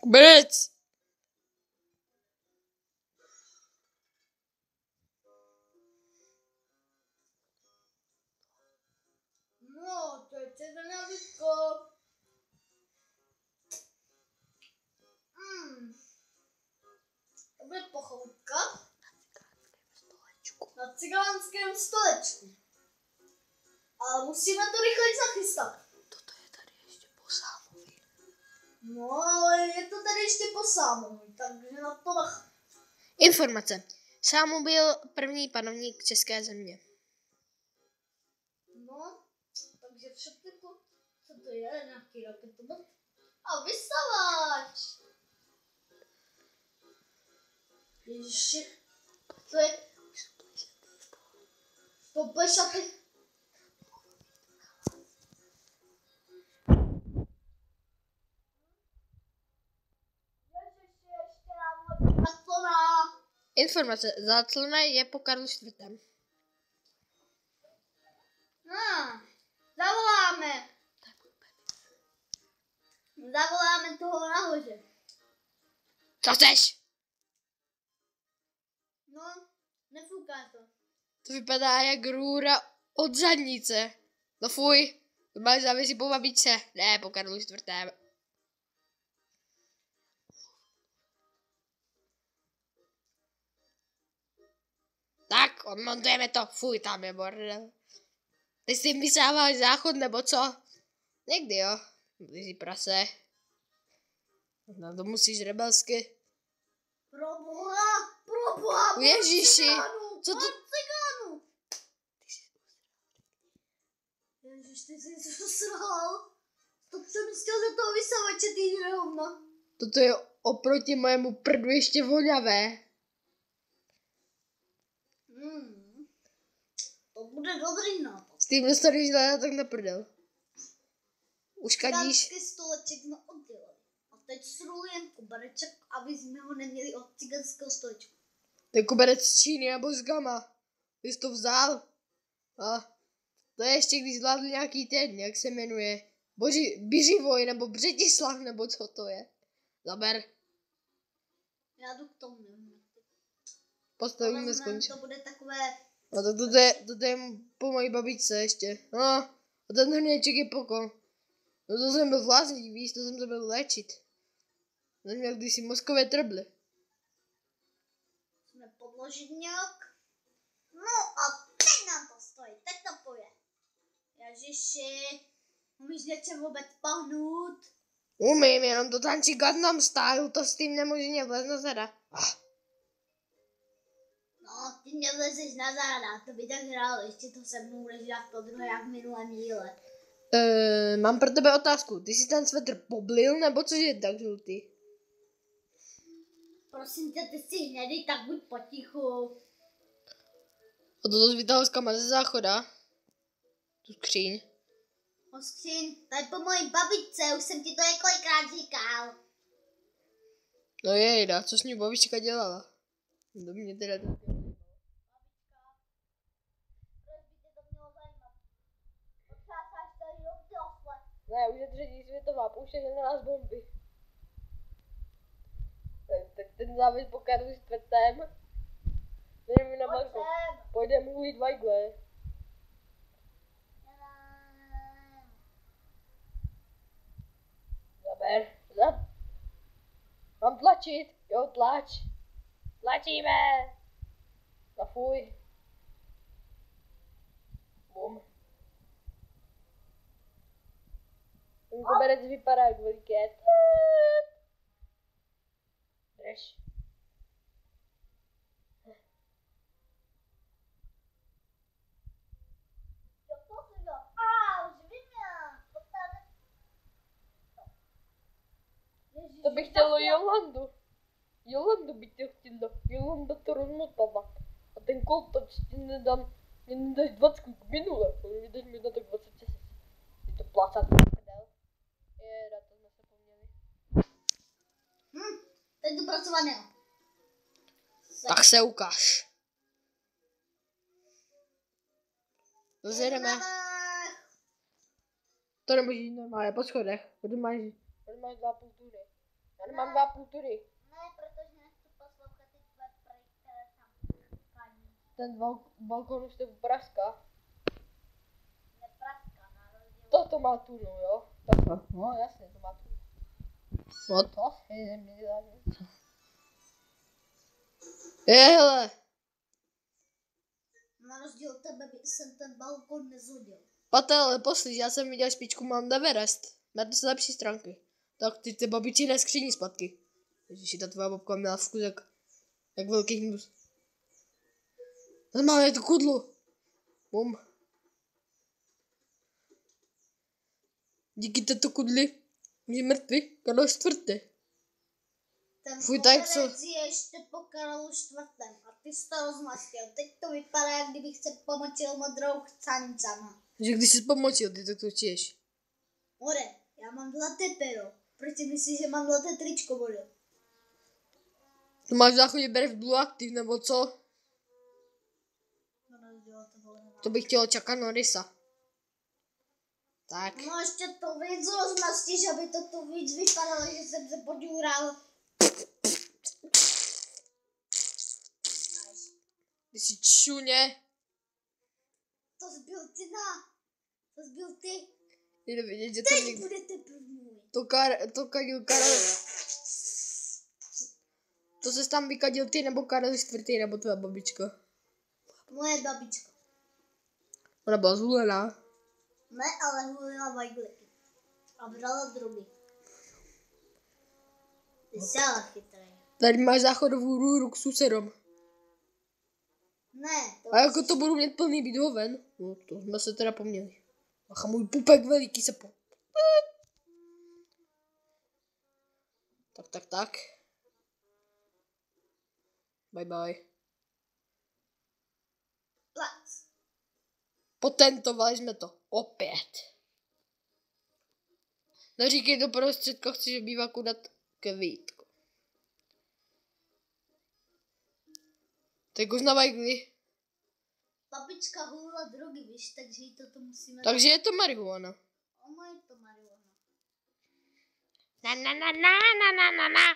Kuberec! No, to je červené vísko. To bude pochoutka. Na cigánském stolečku. Ale musíme to rychle zachystat. Toto je tady ještě po Sámovi. No, ale je to tady ještě po Sámovi, takže na to bacha. Informace. Sámu byl první panovník České země. No, takže všechno, co to je, nějaký raketomet. A vysavač. Ježiši, to je... To plešaty. Ježiši, ještě nám zatlona. Informace. Záclona je po Karlu IV. Zavoláme. Zavoláme toho nahoře. Co chceš? No, nefouká to. To vypadá jak růra od zadnice. No fuj. To máš závisí po babičce. Ne, po Karlu IV. Tak, odmontujeme to. Fuj, tam je bordel. Ty si jim vysáváš záchod, nebo co? Někdy jo. Ty jsi prase. Na to musíš rebelsky. Proboha, Ježiši, co to? Cigánů. Ježiš, ty jsi se zasral. To jsem chtěl za toho vysavače, ty rovno. Toto je oproti mému prdu ještě voňavé. To bude dobrý nápad. S tím dostaneš tak na prdel. Už kadíš. Cigánský stoleček jsme oddělali. A teď srolujem kobereček, aby jsme ho neměli od cigánského stolečku. Ten koberec z Číny nebo z Gama. Ty jsi to vzal. A to je ještě když zvládl nějaký ten, jak se jmenuje. Biřivoj nebo Břetislav nebo co to je. Zaber. Já jdu k tomu. Postavíme skončit. To bude takové... No tak to je po mojí babičce ještě. No, a ten hrněček je pokon. No to jsem byl vlastní, víš, to jsem se byl léčit. To jsem měl kdysi mozkové trble. Musíme podložit nějak. No a teď nám to stojí, teď to půjde. Ježiši, umíš něčem vůbec pahnout? Umím, jenom to tančí Gangnam Style, to s tím nemůže vlez na zada. No, ty mě vlezeš na záda, to by tak hrálo, ještě to se mnou budeš dělat po druhé jak v minulém díle. Mám pro tebe otázku, ty jsi ten svetr poblil, nebo což je tak žlutý? Prosím tě, ty jsi hnědý, tak buď potichu. A toto jsi vytáhl z kama ze záchoda? Tu skříň. Hoskřin, tady po mojí babičce, už jsem ti to několikrát říkal. No jejda, co s ní babička dělala? To mě teda tak... Ne, už je třetí světová, pouštěj na nás bomby. Tak ten závěs po Karlu IV. Jdeme na balkon. Pojďme mluvit vajgle. Zaber. Mám tlačit? Jo, tlač. Tlačíme. A fuj. Bum. Ten koberec vypadá jak veliké. Drž. To bych chtělo Jolandu. Jolandu by tě chtěla. Jolanda to rozmotala. A ten koltač ti nedám. Mě nedáš 20 k minule. Mě dáš mi na tak 26. Je to plácat prdel. Jeda, to jsme se poměli. Teď jdu pracovat jo. Tak se ukáž. Rozjedeme. To nemůžeš jít normálně po schodech. Tady máš 2,5 tuny. Já nemám 2,5 tury. Ne, protože nechci poslouchat ty tvoje prý, které tam paní. Ten balkon už to praská. Nepraská, na rozdíl. Toto má tunu, jo? Takhle. No jasně, to má tunu. No to asi neměla něco. Hele. Na rozdíl od tebe jsem ten balkon nezhodil. Patel, poslíš, já jsem viděl špičku Mount Everest. Má to lepší stránky. Tak ty babičí skříní zpátky. Ježiši, ta tvoja babka měla vkus jak velký hnus. Normálně to kudlo. Bum. Díky této kudli je mrtvý Karlo IV. Ten Fuj, tak co? koberec je ještě po Karlu IV. A ty jsi to rozmastil. Teď to vypadá, jak kdybych se pomočil modrou chcanicama. Že když jsi pomočil, ty tak to čiješ. More, já mám zlaté pero. Proč si myslíš, že mám zlaté tričko, More? To máš v záchodě Brave Blue Active, nebo co? Na rozdíl od toho nemám. To bych chtěl čekat Norisa. Tak. No ještě to víc rozmastíš, aby to tu víc vypadalo, že jsem se podíral. Ty jsi čuně. To zbyl ty. Jde vidět, že to Teď někdo... budete první. To kadil Karel... To se tam vykadil ty, nebo Karel IV, nebo tvoje babička. Moje babička. Ona byla zhulená. Ne, ale hulila vajgliky. A brala drugy. Ty jsi ale chytrý. Tady máš záchodovou růru k susedům. Ne, to A jako to budu mít plný být hoven. No, to jsme se teda poměli. Bacha, můj pupek veliký se po... Tak. Bye bye. plac. Potentovali jsme to. Opět. Neříkej do prostředka, chci, že bývá kudat kvítku. Tak už na vajgli. Babička hulila drogy, víš, takže jí to musíme... Takže je to marihuana. Ono je to marihuana. Na.